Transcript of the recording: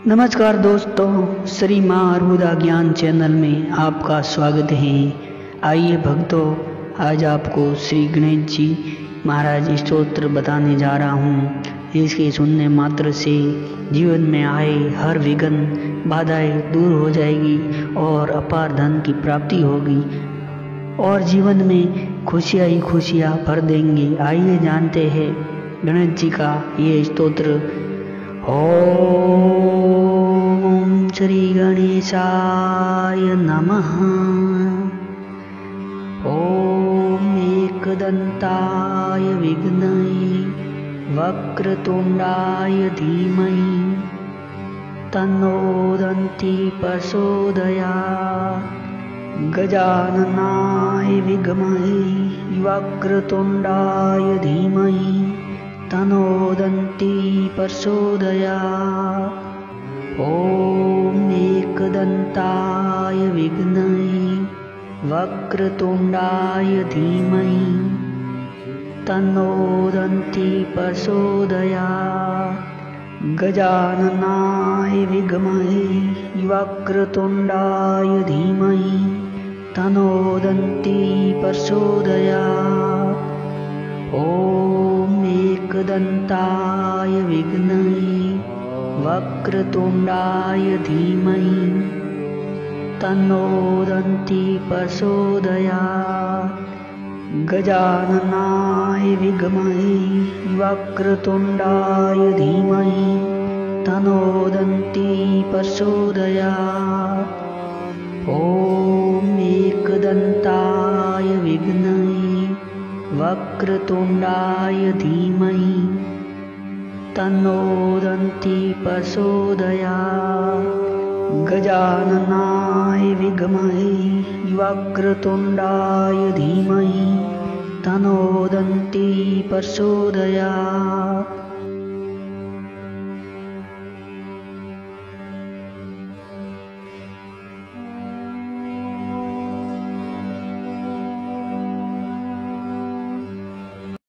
नमस्कार दोस्तों, श्री माँ अरुदा ज्ञान चैनल में आपका स्वागत है। आइए भक्तों, आज आपको श्री गणेश जी महाराज स्तोत्र बताने जा रहा हूँ। इसके सुनने मात्र से जीवन में आए हर विघ्न बाधाएं दूर हो जाएगी और अपार धन की प्राप्ति होगी और जीवन में खुशियाँ ही खुशियाँ भर देंगे। आइए जानते हैं गणेश जी का ये स्तोत्र। ओम श्री गणेशाय नमः। ओम एकदंताय विघ्नये वक्रतुंडाय धीमहि तन्नो दन्ति प्रचोदयात्। गजाननाय विद्महे वक्रतुंडाय धीमहि तन्नो दन्ति प्रचोदयात्। ओम एकदंताय विघ्नये वक्रतुंडाय धीमहि तन्नो दन्ति प्रचोदयात्। गजाननाय विद्महे वक्रतुंडाय धीमहि तन्नो दन्ति प्रचोदयात्। ओम एकदंताय विघ्नये वक्रतुंडाय धीमहि तन्नो दन्ति प्रचोदयात्। गजाननाय विद्महे वक्रतुंडाय धीमहि तन्नो दन्ति प्रचोदयात्। ओम एकदंताय विघ्नये वक्रतुंडाय धीमहि तन्नो दन्ति प्रचोदयात्। गजाननाय विद्महे वक्रतुंडाय धीमहि तन्नो दन्ति प्रचोदयात्।